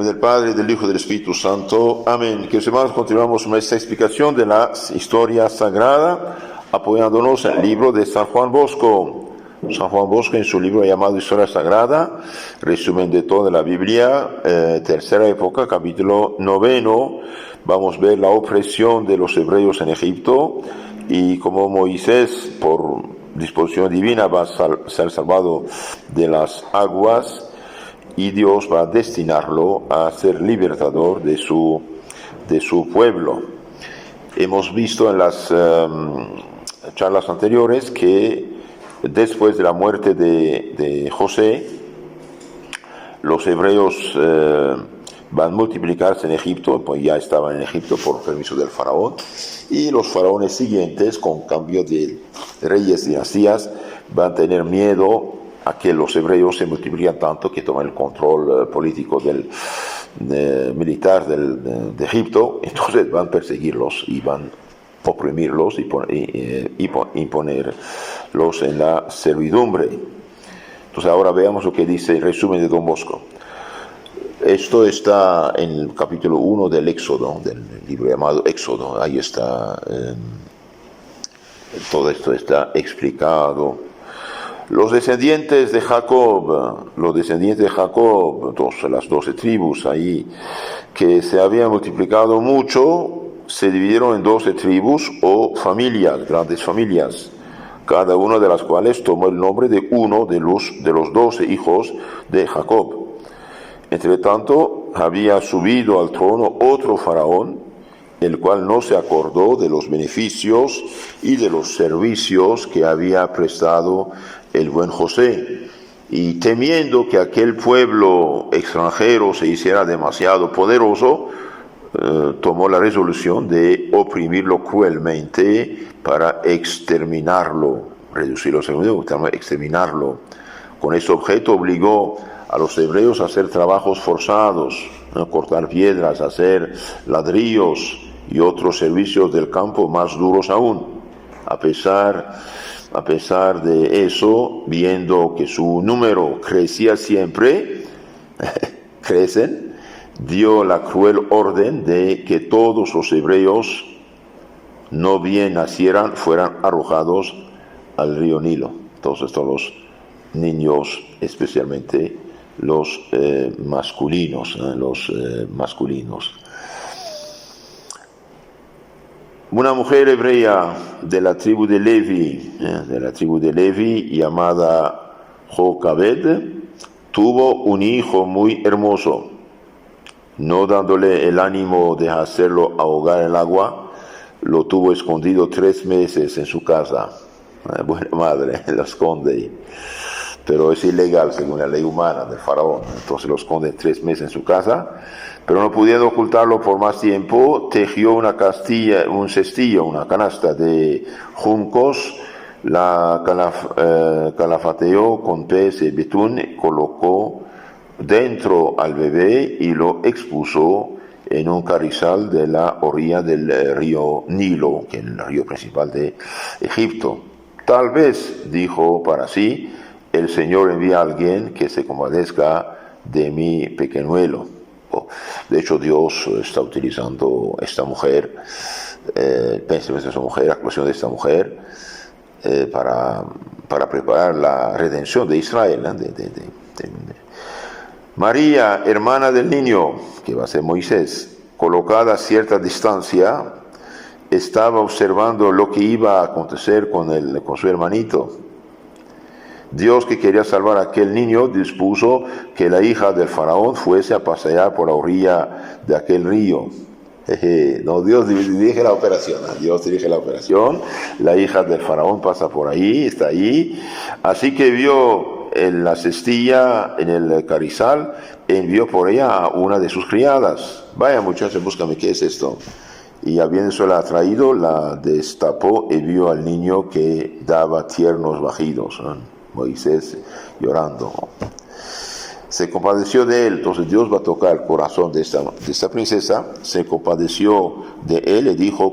nombre del Padre, del Hijo y del Espíritu Santo. Amén. Que hermanos, continuamos nuestra explicación de la historia sagrada, apoyándonos en el libro de San Juan Bosco. San Juan Bosco, en su libro llamado Historia Sagrada, resumen de toda la Biblia, tercera época, capítulo 9, vamos a ver la opresión de los hebreos en Egipto y cómo Moisés, por disposición divina, va a ser salvado de las aguas y Dios va a destinarlo a ser libertador de su pueblo. Hemos visto en las charlas anteriores que después de la muerte de José, los hebreos van a multiplicarse en Egipto, pues ya estaban en Egipto por permiso del faraón, y los faraones siguientes, con cambio de reyes y dinastías, van a tener miedo a que los hebreos se multipliquen tanto que tomen el control político militar de Egipto. Entonces van a perseguirlos y van a oprimirlos y imponerlos en la servidumbre. Entonces ahora veamos lo que dice el resumen de Don Bosco. Esto está en el capítulo 1 del Éxodo, del libro llamado Éxodo. Ahí está, todo esto está explicado. Los descendientes de Jacob, las 12 tribus ahí, que se habían multiplicado mucho, se dividieron en 12 tribus o familias, grandes familias, cada una de las cuales tomó el nombre de uno de los 12 hijos de Jacob. Entre tanto, había subido al trono otro faraón, el cual no se acordó de los beneficios y de los servicios que había prestado el buen José, y temiendo que aquel pueblo extranjero se hiciera demasiado poderoso, tomó la resolución de oprimirlo cruelmente para exterminarlo, exterminarlo. Con ese objeto obligó a los hebreos a hacer trabajos forzados, cortar piedras, hacer ladrillos y otros servicios del campo más duros aún. A pesar de eso, viendo que su número crecía siempre, dio la cruel orden de que todos los hebreos no bien nacieran fueran arrojados al río Nilo. Todos estos los niños, especialmente los masculinos. Una mujer hebrea de la tribu de Levi, llamada Jocabed, tuvo un hijo muy hermoso. No dándole el ánimo de hacerlo ahogar en el agua, lo tuvo escondido 3 meses en su casa. Buena madre, lo esconde, pero es ilegal según la ley humana del faraón. Entonces lo esconde 3 meses en su casa, pero no pudiendo ocultarlo por más tiempo, tejió una canasta de juncos, la calafateó con pez y betún, colocó dentro al bebé y lo expuso en un carrizal de la orilla del río Nilo, que es el río principal de Egipto. Tal vez, dijo para sí, el Señor envía a alguien que se compadezca de mi pequeñuelo. De hecho, Dios está utilizando esta mujer, el pensamiento de esta mujer, la actuación de esta mujer, para preparar la redención de Israel. María, hermana del niño, que va a ser Moisés, colocada a cierta distancia, estaba observando lo que iba a acontecer con su hermanito. Dios, que quería salvar a aquel niño, dispuso que la hija del faraón fuese a pasear por la orilla de aquel río. No, Dios dirige la operación. La hija del faraón pasa por ahí, está ahí. Así que vio en la cestilla, en el carrizal, envió por ella a una de sus criadas. Vaya muchacha, búscame, ¿qué es esto? Y habiéndosela traído, la destapó y vio al niño que daba tiernos bajidos. Moisés llorando. Se compadeció de él. Entonces Dios va a tocar el corazón de esta princesa. Se compadeció de él y dijo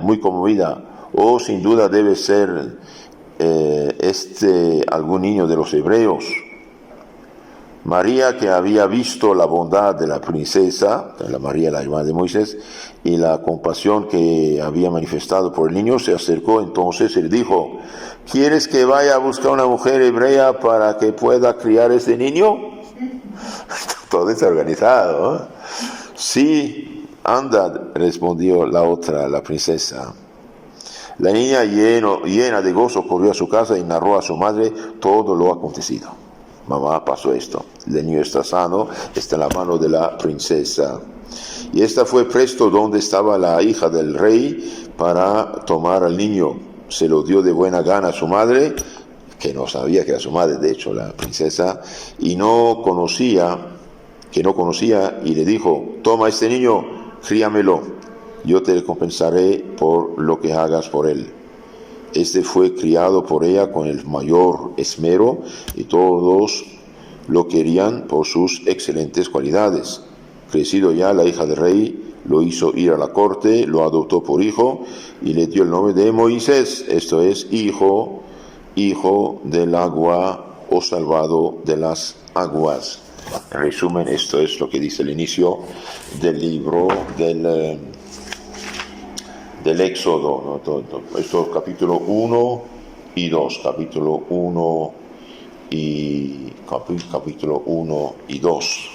muy conmovida: oh, sin duda debe ser algún niño de los hebreos. María, que había visto la bondad de la princesa, la María, la hermana de Moisés, y la compasión que había manifestado por el niño, se acercó entonces y le dijo: ¿quieres que vaya a buscar una mujer hebrea para que pueda criar este niño? Todo desorganizado, ¿eh? Sí, anda, respondió la otra, la princesa. La niña, llena de gozo, corrió a su casa y narró a su madre todo lo acontecido. Mamá, pasó esto. El niño está sano, está en la mano de la princesa. Y esta fue presto donde estaba la hija del rey para tomar al niño. Se lo dio de buena gana a su madre, que no sabía que era su madre, de hecho, la princesa, y que no conocía, y le dijo: toma este niño, críamelo, yo te recompensaré por lo que hagas por él. Este fue criado por ella con el mayor esmero, y todos lo querían por sus excelentes cualidades. Crecido ya, la hija del rey lo hizo ir a la corte, lo adoptó por hijo y le dio el nombre de Moisés, esto es, hijo del agua o salvado de las aguas. En resumen, esto es lo que dice el inicio del libro del Éxodo, ¿no? Esto es capítulo 1 y 2, capítulo 1 y 2.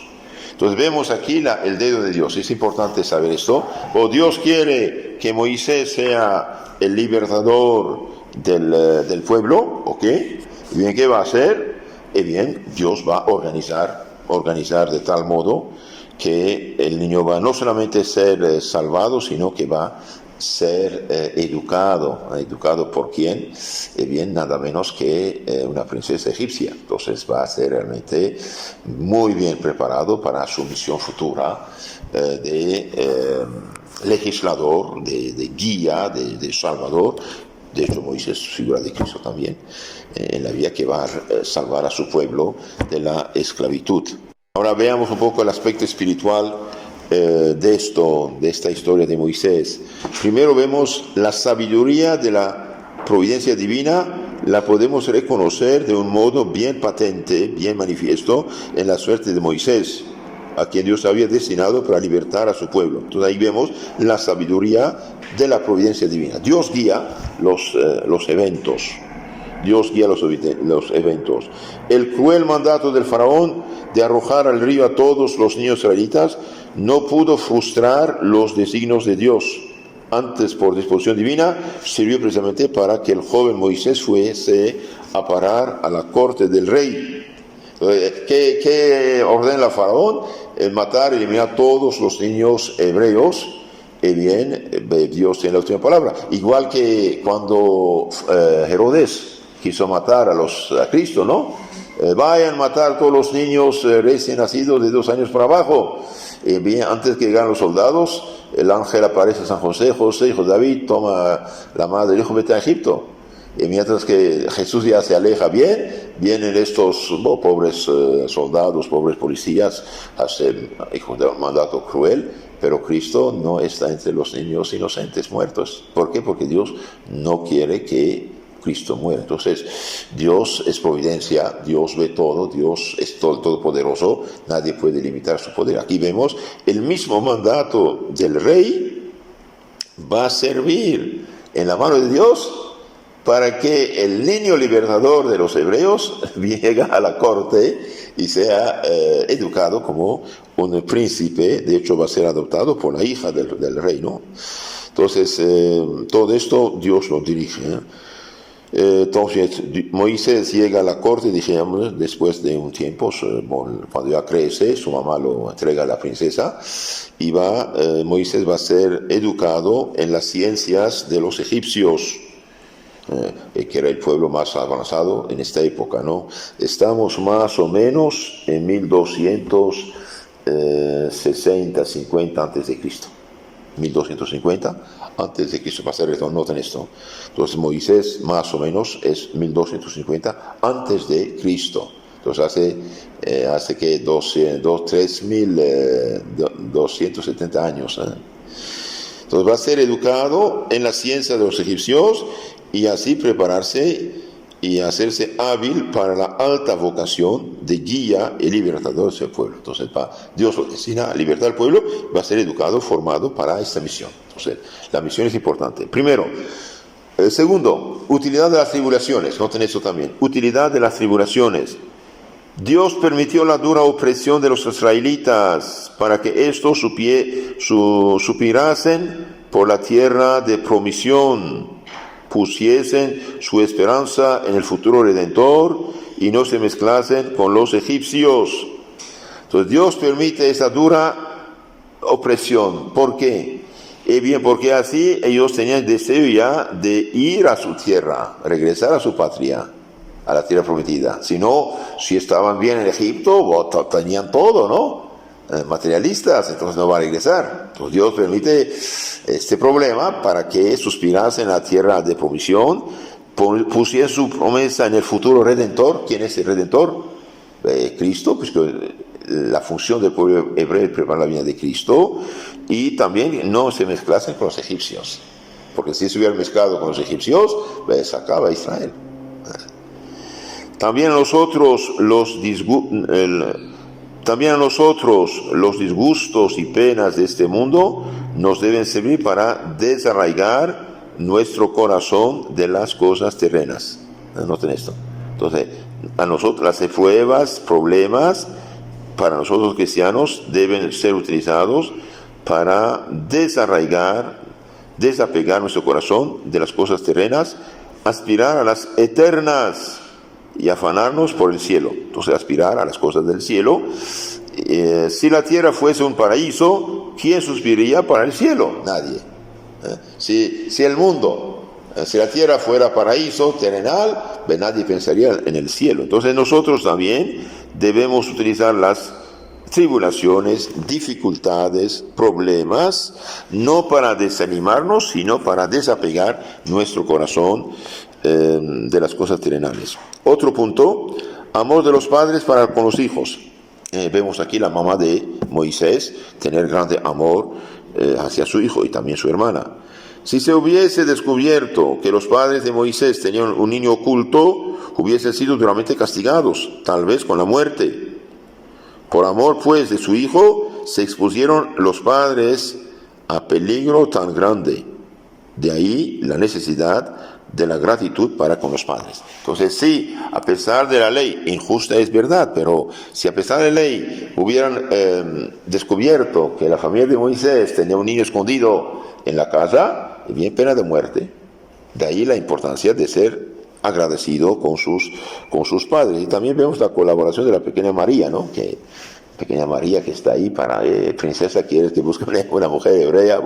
Entonces vemos aquí el dedo de Dios. Es importante saber esto. O Dios quiere que Moisés sea el libertador del pueblo, ¿ok? Y bien, ¿qué va a hacer? Y bien, Dios va a organizar de tal modo que el niño va no solamente a ser salvado, sino que va a ser educado por quién, bien, nada menos que una princesa egipcia. Entonces va a ser realmente muy bien preparado para su misión futura de legislador, de guía, de salvador. De hecho, Moisés es figura de Cristo también, en la vía que va a salvar a su pueblo de la esclavitud. Ahora veamos un poco el aspecto espiritual de esta historia de Moisés. Primero vemos la sabiduría de la providencia divina, la podemos reconocer de un modo bien patente, bien manifiesto en la suerte de Moisés, a quien Dios había destinado para libertar a su pueblo. Entonces ahí vemos la sabiduría de la providencia divina. Dios guía los eventos. Dios guía los eventos. El cruel mandato del faraón de arrojar al río a todos los niños israelitas no pudo frustrar los designios de Dios. Antes, por disposición divina, sirvió precisamente para que el joven Moisés fuese a parar a la corte del rey. ¿Qué ordena el faraón? Matar, eliminar a todos los niños hebreos. Y bien, Dios tiene la última palabra. Igual que cuando Herodes quiso matar a Cristo, ¿no? Vayan a matar a todos los niños recién nacidos de 2 años para abajo. Bien, antes que lleguen los soldados, el ángel aparece a San José: José, hijo de David, toma la madre del hijo, vete a Egipto. Y mientras que Jesús ya se aleja bien, vienen estos pobres soldados, pobres policías, a hacer un mandato cruel, pero Cristo no está entre los niños inocentes muertos. ¿Por qué? Porque Dios no quiere que Cristo muera. Entonces, Dios es providencia, Dios ve todo, Dios es todopoderoso, nadie puede limitar su poder. Aquí vemos el mismo mandato del rey va a servir en la mano de Dios para que el niño libertador de los hebreos llegue a la corte y sea educado como un príncipe. De hecho, va a ser adoptado por la hija del rey, ¿no? Entonces, todo esto Dios lo dirige, ¿eh? Entonces Moisés llega a la corte, dijimos, después de un tiempo, cuando ya crece, su mamá lo entrega a la princesa y Moisés va a ser educado en las ciencias de los egipcios, que era el pueblo más avanzado en esta época, ¿no? Estamos más o menos en 1260, 50 antes de Cristo. 1250 antes de Cristo. Para hacer noten esto. Entonces Moisés más o menos es 1250 antes de Cristo. Entonces hace que 3.270 años. Entonces va a ser educado en la ciencia de los egipcios y así prepararse y hacerse hábil para la alta vocación de guía y libertador del pueblo. Entonces, Dios lo destina a libertar al pueblo, va a ser educado, formado para esta misión. Entonces, la misión es importante. Primero, segundo, utilidad de las tribulaciones. Noten eso también. Utilidad de las tribulaciones. Dios permitió la dura opresión de los israelitas para que estos supirasen por la tierra de promisión, pusiesen su esperanza en el futuro Redentor y no se mezclasen con los egipcios. Entonces Dios permite esa dura opresión. ¿Por qué? Bien, porque así ellos tenían deseo ya de ir a su tierra, regresar a su patria, a la tierra prometida. Si no, si estaban bien en Egipto, tenían todo, ¿no? Materialistas, entonces no va a regresar. Entonces Dios permite este problema para que suspirasen a la tierra de provisión, pusiesen su promesa en el futuro Redentor. ¿Quién es el Redentor? Cristo, pues la función del pueblo hebreo es preparar la vida de Cristo, y también no se mezclasen con los egipcios, porque si se hubieran mezclado con los egipcios, pues acaba Israel. También a nosotros los disgustos y penas de este mundo nos deben servir para desarraigar nuestro corazón de las cosas terrenas. Noten esto. Entonces, a nosotros las pruebas, problemas, para nosotros cristianos deben ser utilizados para desapegar nuestro corazón de las cosas terrenas, aspirar a las eternas y afanarnos por el cielo. Entonces, aspirar a las cosas del cielo. Si la tierra fuese un paraíso, ¿quién suspiraría para el cielo? Nadie. Si el mundo, si la tierra fuera paraíso terrenal, pues nadie pensaría en el cielo. Entonces nosotros también debemos utilizar las tribulaciones, dificultades, problemas, no para desanimarnos, sino para desapegar nuestro corazón de las cosas terrenales. Otro punto, amor de los padres para con los hijos. Vemos aquí la mamá de Moisés tener grande amor hacia su hijo y también su hermana. Si se hubiese descubierto que los padres de Moisés tenían un niño oculto, hubiesen sido duramente castigados, tal vez con la muerte. Por amor, pues, de su hijo, se expusieron los padres a peligro tan grande. De ahí la necesidad de la gratitud para con los padres. Entonces, sí, a pesar de la ley, injusta es verdad, pero si a pesar de la ley hubieran descubierto que la familia de Moisés tenía un niño escondido en la casa, bien pena de muerte. De ahí la importancia de ser agradecido con sus padres. Y también vemos la colaboración de la pequeña María, ¿no? Pequeña María que está ahí para, princesa, quieres que busque una mujer hebrea,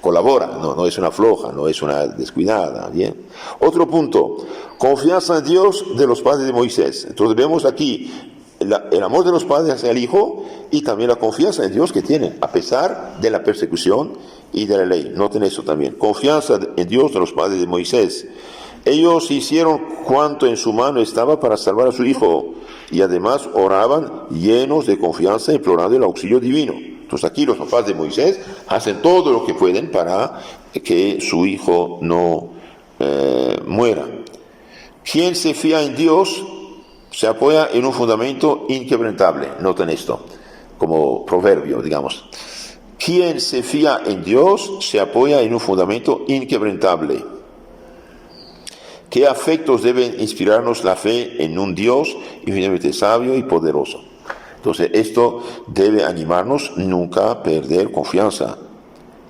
colabora, no es una floja, no es una descuidada, bien. Otro punto, confianza en Dios de los padres de Moisés. Entonces vemos aquí el amor de los padres hacia el hijo y también la confianza en Dios que tienen, a pesar de la persecución y de la ley. Noten eso también, confianza en Dios de los padres de Moisés. Ellos hicieron cuanto en su mano estaba para salvar a su hijo, y además oraban llenos de confianza, implorando el auxilio divino. Entonces aquí los papás de Moisés hacen todo lo que pueden para que su hijo no muera. Quien se fía en Dios se apoya en un fundamento inquebrantable. Noten esto, como proverbio, digamos. Quien se fía en Dios se apoya en un fundamento inquebrantable. ¿Qué afectos deben inspirarnos la fe en un Dios infinitamente sabio y poderoso? Entonces, esto debe animarnos nunca a perder confianza.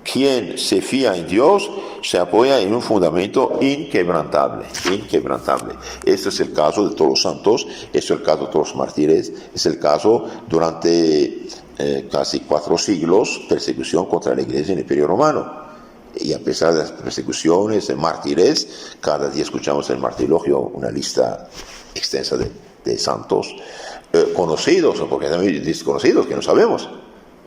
Quien se fía en Dios se apoya en un fundamento inquebrantable. Este es el caso de todos los santos, este es el caso de todos los mártires, es el caso durante casi 4 siglos, persecución contra la iglesia en el Imperio Romano. Y a pesar de las persecuciones, mártires, cada día escuchamos en el martirologio una lista extensa de santos conocidos, o porque también desconocidos, que no sabemos,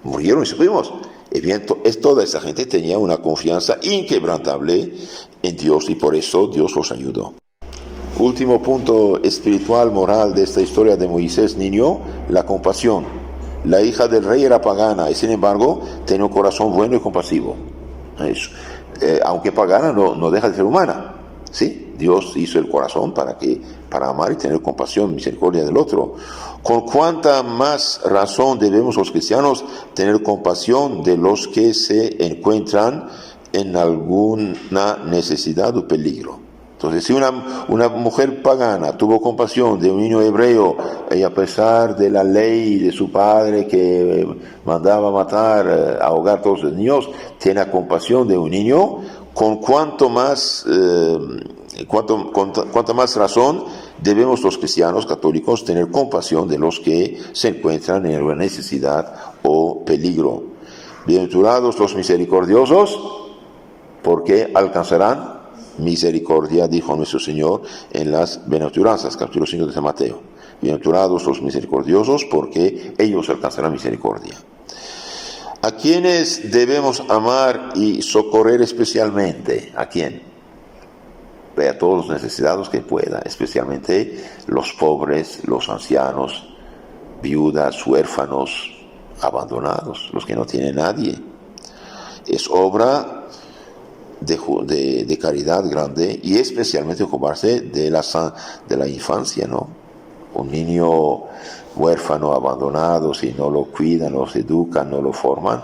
murieron y supimos. Y bien, toda esa gente tenía una confianza inquebrantable en Dios y por eso Dios los ayudó. Último punto espiritual, moral de esta historia de Moisés niño, la compasión. La hija del rey era pagana y sin embargo tenía un corazón bueno y compasivo. Aunque pagana, no deja de ser humana, ¿sí? Dios hizo el corazón para que para amar y tener compasión, misericordia del otro. Con cuánta más razón debemos los cristianos tener compasión de los que se encuentran en alguna necesidad o peligro. Entonces, si una mujer pagana tuvo compasión de un niño hebreo, y a pesar de la ley de su padre que mandaba matar, ahogar a todos los niños, tiene compasión de un niño, con cuánta más razón debemos los cristianos católicos tener compasión de los que se encuentran en alguna necesidad o peligro. Bienaventurados los misericordiosos, porque alcanzarán misericordia, dijo nuestro Señor en las bienaventuranzas, capítulo 5 de San Mateo. Bienaventurados los misericordiosos, porque ellos alcanzarán misericordia. ¿A quiénes debemos amar y socorrer especialmente? ¿A quién? A todos los necesitados que pueda, especialmente los pobres, los ancianos, viudas, huérfanos, abandonados, los que no tienen nadie. Es obra de caridad grande, y especialmente ocuparse de la infancia, ¿no? Un niño huérfano, abandonado, si no lo cuidan, no lo educan, no lo forman,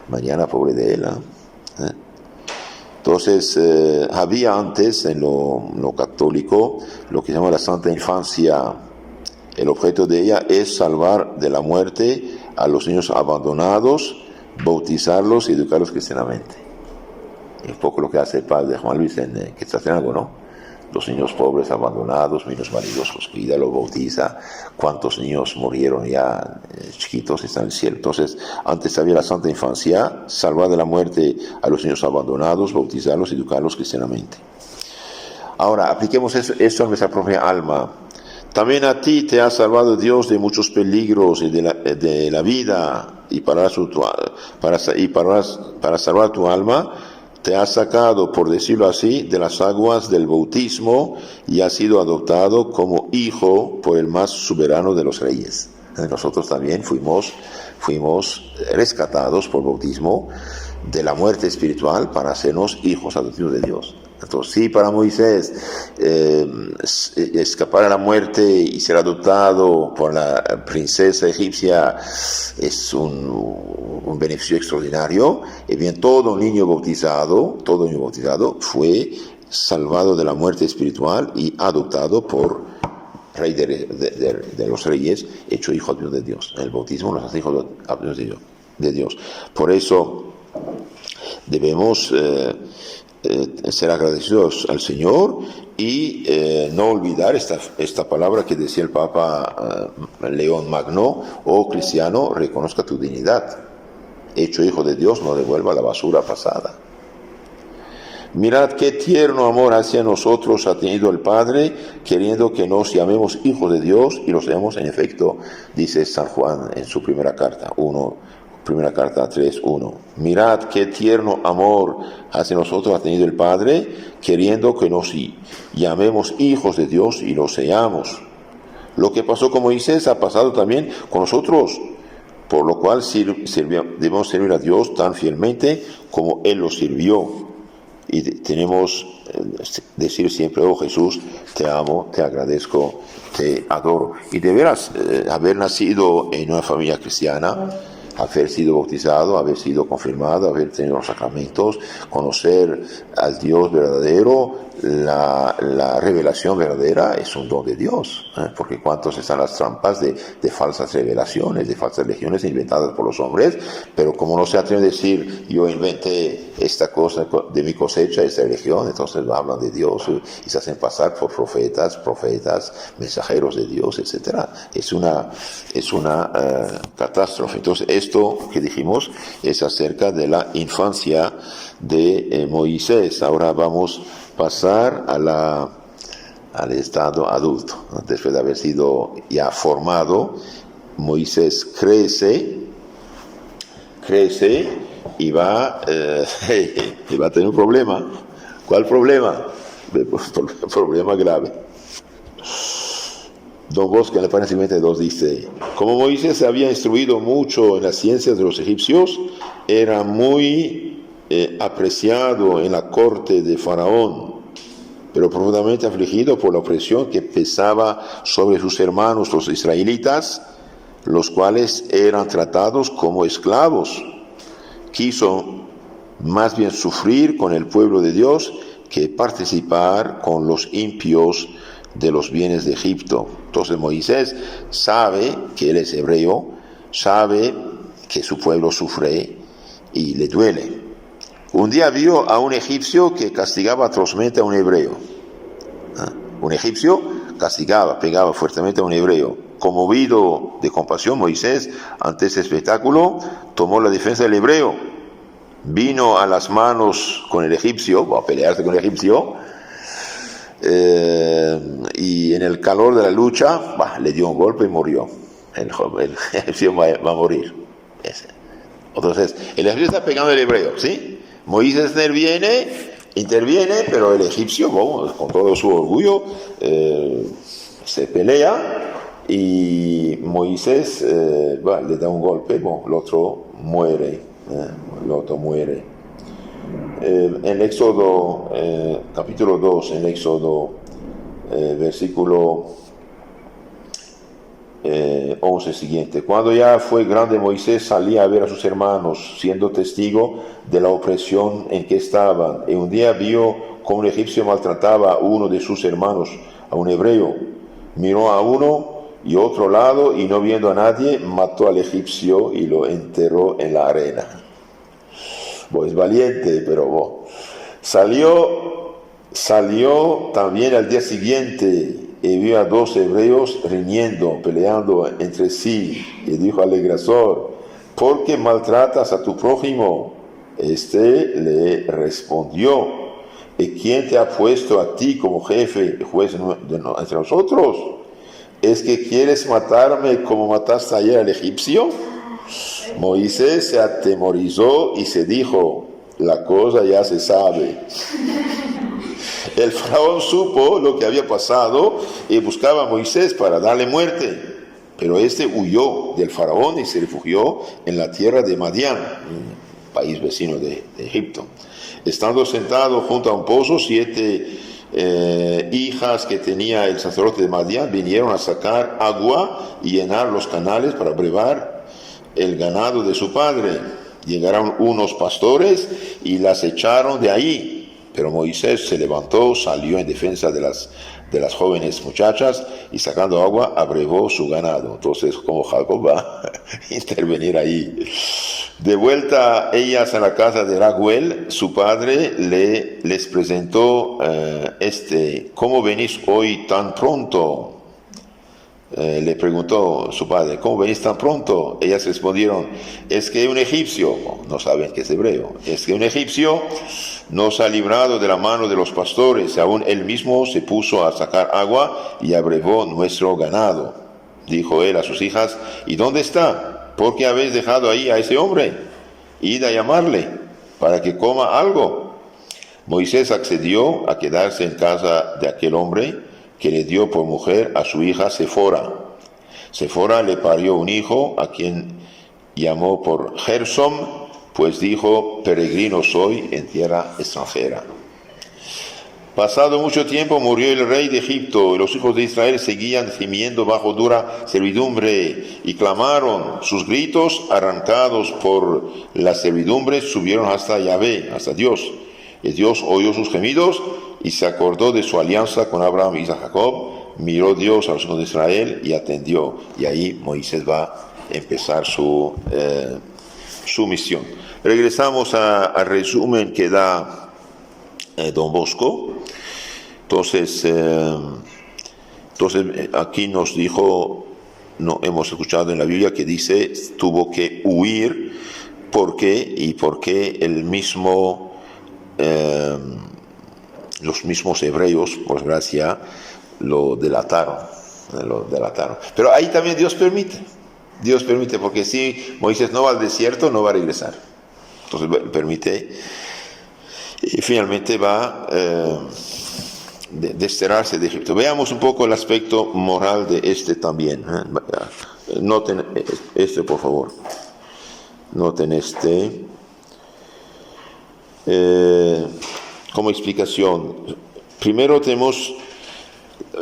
mañana pobre de él, ¿eh? Entonces, había antes en lo católico lo que se llama la Santa Infancia. El objeto de ella es salvar de la muerte a los niños abandonados, bautizarlos y educarlos cristianamente. Es un poco lo que hace el padre de Juan Luis en Quetzaltenango, ¿no? Los niños pobres, abandonados, minusválidos, los cuida, los bautiza. ¿Cuántos niños murieron ya chiquitos y están en el cielo? Entonces, antes había la Santa Infancia, salvar de la muerte a los niños abandonados, bautizarlos y educarlos cristianamente. Ahora, apliquemos esto a nuestra propia alma. También a ti te ha salvado Dios de muchos peligros y de la vida, y para salvar tu alma, te ha sacado, por decirlo así, de las aguas del bautismo y ha sido adoptado como hijo por el más soberano de los reyes. Nosotros también fuimos rescatados por bautismo de la muerte espiritual para hacernos hijos adoptivos de Dios. Entonces, sí, para Moisés escapar a la muerte y ser adoptado por la princesa egipcia es un beneficio extraordinario. Y bien, todo niño bautizado fue salvado de la muerte espiritual y adoptado por Rey de los Reyes, hecho hijo de Dios. El bautismo nos hace hijos de Dios. Por eso debemos ser agradecidos al Señor y no olvidar esta palabra que decía el Papa León Magno: oh cristiano, reconozca tu dignidad. Hecho hijo de Dios, no devuelva la basura pasada. Mirad qué tierno amor hacia nosotros ha tenido el Padre, queriendo que nos llamemos hijos de Dios, y lo seamos en efecto, dice San Juan en su primera carta 3:1. Mirad qué tierno amor hacia nosotros ha tenido el Padre, queriendo que nos llamemos hijos de Dios y lo seamos. Lo que pasó con Moisés ha pasado también con nosotros, por lo cual debemos servir a Dios tan fielmente como Él lo sirvió. Y tenemos decir siempre: oh Jesús, te amo, te agradezco, te adoro. Y de veras, haber nacido en una familia cristiana, haber sido bautizado, haber sido confirmado, haber tenido los sacramentos, conocer al Dios verdadero, la revelación verdadera es un don de Dios, porque cuántos están las trampas de falsas revelaciones, de falsas religiones inventadas por los hombres, pero como no se atreven a decir: yo inventé esta cosa de mi cosecha, esta religión, entonces hablan de Dios y se hacen pasar por profetas, mensajeros de Dios, etc. Es una catástrofe. Entonces, esto que dijimos es acerca de la infancia de Moisés. Ahora vamos a pasar al estado adulto. Después de haber sido ya formado, Moisés crece y va a tener un problema. ¿Cuál problema? Problema grave. Don Bosco en la página 52 dice: como Moisés se había instruido mucho en las ciencias de los egipcios, era muy apreciado en la corte de Faraón, pero profundamente afligido por la opresión que pesaba sobre sus hermanos los israelitas, los cuales eran tratados como esclavos. Quiso más bien sufrir con el pueblo de Dios que participar con los impíos de los bienes de Egipto. Entonces Moisés sabe que él es hebreo, sabe que su pueblo sufre y le duele. Un día vio a un egipcio que castigaba atrozmente a un hebreo. Un egipcio castigaba, pegaba fuertemente a un hebreo. Conmovido de compasión, Moisés, ante ese espectáculo, tomó la defensa del hebreo. Vino a las manos con el egipcio, a pelearse con el egipcio, y en el calor de la lucha, le dio un golpe y murió. El egipcio va a morir. Entonces, el egipcio está pegando al hebreo, ¿sí? Moisés interviene, pero el egipcio, con todo su orgullo, se pelea y Moisés le da un golpe, el otro muere. En Éxodo, capítulo 2, en Éxodo, versículo 11 siguiente. Cuando ya fue grande, Moisés salía a ver a sus hermanos, siendo testigo de la opresión en que estaban. Y un día vio cómo un egipcio maltrataba a uno de sus hermanos, a un hebreo. Miró a uno y otro lado, y no viendo a nadie, mató al egipcio y lo enterró en la arena. Es valiente, pero salió también al día siguiente y vio a dos hebreos riñendo, peleando entre sí, y dijo al agresor: ¿por qué maltratas a tu prójimo? Este le respondió: ¿y quién te ha puesto a ti como jefe, juez entre nosotros? ¿Es que quieres matarme como mataste ayer al egipcio? Moisés se atemorizó y se dijo: la cosa ya se sabe. El faraón supo lo que había pasado y buscaba a Moisés para darle muerte. Pero este huyó del faraón y se refugió en la tierra de Madián, un país vecino de Egipto. Estando sentado junto a un pozo, 7 hijas que tenía el sacerdote de Madián vinieron a sacar agua y llenar los canales para brevar el ganado de su padre. Llegaron unos pastores y las echaron de ahí. Pero Moisés se levantó, salió en defensa de las jóvenes muchachas y sacando agua abrevó su ganado. Entonces, como Jacob va a intervenir ahí. De vuelta ellas a la casa de Raguel, su padre les presentó ¿cómo venís hoy tan pronto? Le preguntó su padre: ¿cómo venís tan pronto? Ellas respondieron: es que un egipcio, no saben que es hebreo, es que un egipcio nos ha librado de la mano de los pastores, aún él mismo se puso a sacar agua y abrevó nuestro ganado. Dijo él a sus hijas: ¿y dónde está? ¿Por qué habéis dejado ahí a ese hombre? Id a llamarle para que coma algo. Moisés accedió a quedarse en casa de aquel hombre, que le dio por mujer a su hija Sefora. Sefora le parió un hijo, a quien llamó por Gersom, pues dijo: peregrino soy en tierra extranjera. Pasado mucho tiempo murió el rey de Egipto, y los hijos de Israel seguían gimiendo bajo dura servidumbre, y clamaron. Sus gritos, arrancados por la servidumbre, subieron hasta Yahvé, hasta Dios. Y Dios oyó sus gemidos y se acordó de su alianza con Abraham, Isaac, Jacob. Miró Dios a los hijos de Israel y atendió. Y ahí Moisés va a empezar su misión. Regresamos al resumen que da Don Bosco. Entonces aquí nos dijo, no hemos escuchado en la Biblia que dice tuvo que huir. ¿Por qué? Y porque los mismos hebreos, por desgracia, lo delataron. Pero ahí también Dios permite, porque si Moisés no va al desierto, no va a regresar. Entonces permite, y finalmente va desterrarse de Egipto. Veamos un poco el aspecto moral de también. Noten por favor. Noten como explicación. Primero tenemos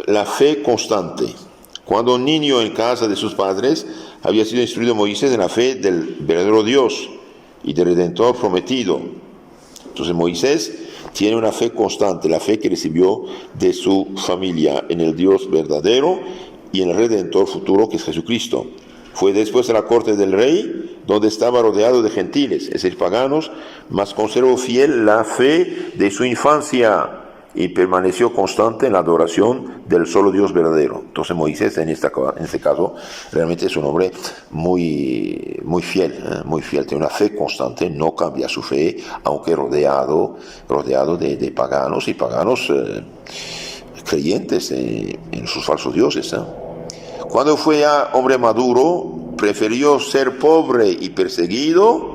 la fe constante. Cuando un niño en casa de sus padres había sido instruido Moisés en la fe del verdadero Dios y del Redentor prometido. Entonces Moisés tiene una fe constante, la fe que recibió de su familia en el Dios verdadero y en el Redentor futuro que es Jesucristo. Fue después de la corte del rey, donde estaba rodeado de gentiles, es decir, paganos, mas conservó fiel la fe de su infancia y permaneció constante en la adoración del solo Dios verdadero. Entonces Moisés en este caso realmente es un hombre muy fiel, tiene una fe constante, no cambia su fe, aunque rodeado de paganos y paganos creyentes en sus falsos dioses. Cuando fue ya hombre maduro, prefirió ser pobre y perseguido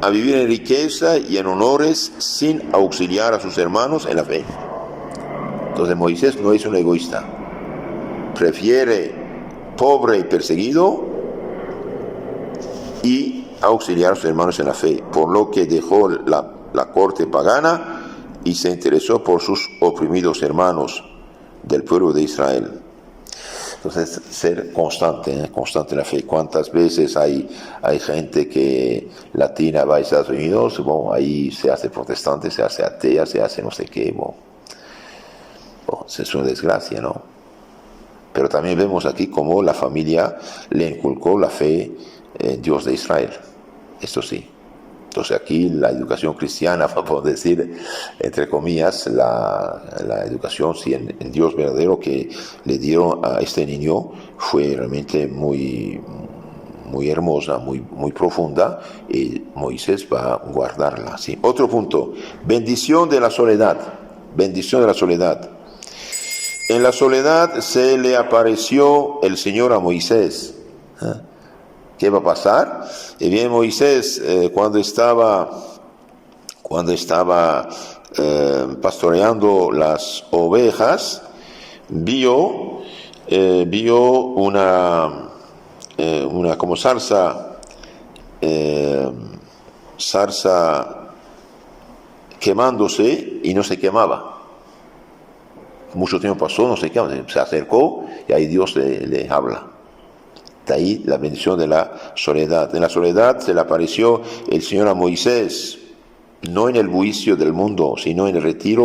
a vivir en riqueza y en honores sin auxiliar a sus hermanos en la fe. Entonces Moisés no es un egoísta. Prefiere pobre y perseguido y auxiliar a sus hermanos en la fe, por lo que dejó la corte pagana y se interesó por sus oprimidos hermanos del pueblo de Israel. Entonces, ser constante en la fe. ¿Cuántas veces hay gente que latina va a Estados Unidos? Bueno, ahí se hace protestante, se hace atea, se hace no sé qué. Bueno, es una desgracia, ¿no? Pero también vemos aquí cómo la familia le inculcó la fe en Dios de Israel. Esto sí. Entonces aquí la educación cristiana, vamos a decir, entre comillas, la educación sí, en Dios verdadero que le dieron a este niño fue realmente muy hermosa, muy profunda, y Moisés va a guardarla. ¿Sí? Otro punto, bendición de la soledad. Bendición de la soledad. En la soledad se le apareció el Señor a Moisés. ¿Qué va a pasar? Y bien, Moisés, cuando estaba pastoreando las ovejas, vio una como zarza quemándose y no se quemaba. Mucho tiempo pasó, no se quemaba, se acercó y ahí Dios le habla. De ahí la bendición de la soledad. En la soledad se le apareció el Señor a Moisés, no en el bullicio del mundo, sino en el retiro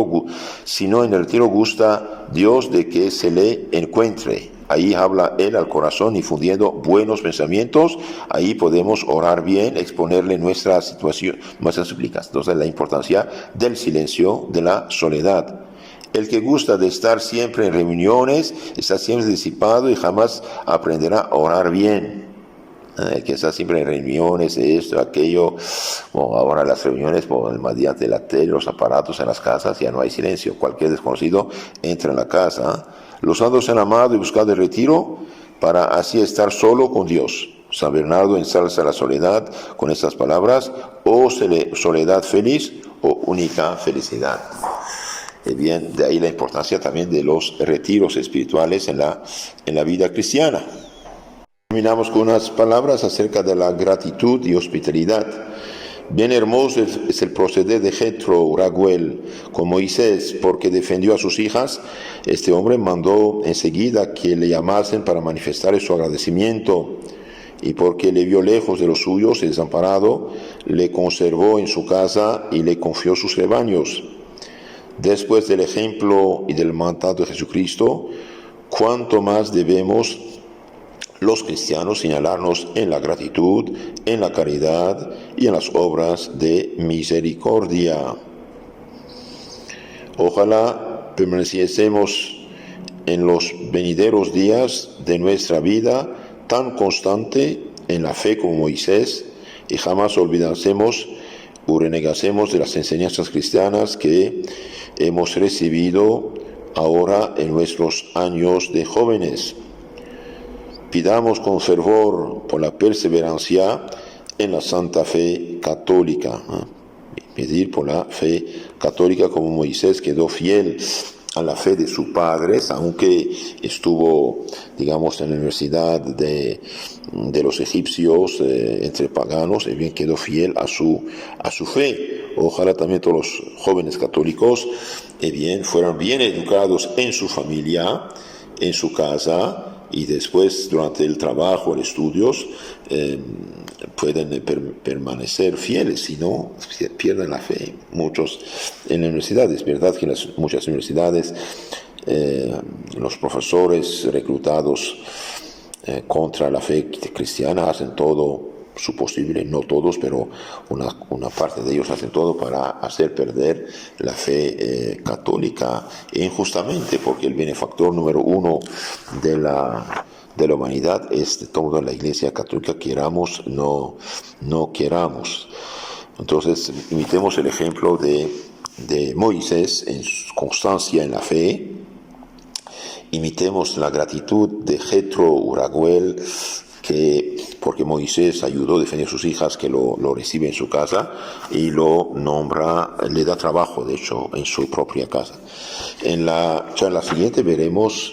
gusta Dios de que se le encuentre. Ahí habla Él al corazón infundiendo buenos pensamientos. Ahí podemos orar bien, exponerle nuestra situación, nuestras súplicas. Entonces la importancia del silencio, de la soledad. El que gusta de estar siempre en reuniones está siempre disipado y jamás aprenderá a orar bien. El que está siempre en reuniones, esto, aquello, bueno, ahora las reuniones, mediante la tele, los aparatos en las casas, ya no hay silencio. Cualquier desconocido entra en la casa. Los santos han amado y buscado el retiro para así estar solo con Dios. San Bernardo ensalza la soledad con estas palabras: o soledad feliz o única felicidad. Bien, de ahí la importancia también de los retiros espirituales en la vida cristiana. Terminamos con unas palabras acerca de la gratitud y hospitalidad. Bien hermoso es el proceder de Jethro, Raguel, con Moisés, porque defendió a sus hijas. Este hombre mandó enseguida que le llamasen para manifestarle su agradecimiento, y porque le vio lejos de los suyos y desamparado, le conservó en su casa y le confió sus rebaños. Después del ejemplo y del mandato de Jesucristo, cuánto más debemos los cristianos señalarnos en la gratitud, en la caridad y en las obras de misericordia. Ojalá permaneciésemos en los venideros días de nuestra vida tan constante en la fe como Moisés, y jamás olvidásemos o renegásemos de las enseñanzas cristianas que hemos recibido ahora en nuestros años de jóvenes. Pidamos con fervor por la perseverancia en la santa fe católica. Pedir por la fe católica como Moisés quedó fiel a la fe de sus padres, aunque estuvo, digamos, en la universidad de los egipcios, entre paganos, y bien quedó fiel a su fe. Ojalá también todos los jóvenes católicos bien, fueran bien educados en su familia, en su casa, y después durante el trabajo, los estudios, pueden permanecer fieles, si no pierden la fe. Muchos en la universidad, es verdad que en muchas universidades los profesores reclutados contra la fe cristiana hacen todo su posible, no todos, pero una parte de ellos hacen todo para hacer perder la fe católica, e injustamente, porque el benefactor número uno de la humanidad es de toda la Iglesia Católica, queramos no queramos. Entonces, imitemos el ejemplo de Moisés en su constancia en la fe. Imitemos la gratitud de Jethro Raguel, porque Moisés ayudó a defender a sus hijas, que lo recibe en su casa y lo nombra, le da trabajo, de hecho, en su propia casa. En la charla siguiente veremos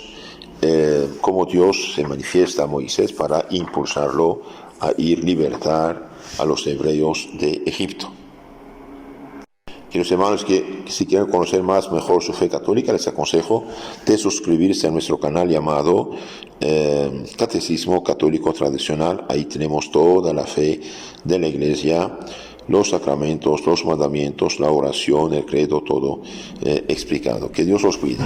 cómo Dios se manifiesta a Moisés para impulsarlo a ir libertar a los hebreos de Egipto. Queridos hermanos, que si quieren conocer mejor su fe católica, les aconsejo de suscribirse a nuestro canal llamado Catecismo Católico Tradicional. Ahí tenemos toda la fe de la Iglesia, los sacramentos, los mandamientos, la oración, el credo, todo explicado. Que Dios los cuide.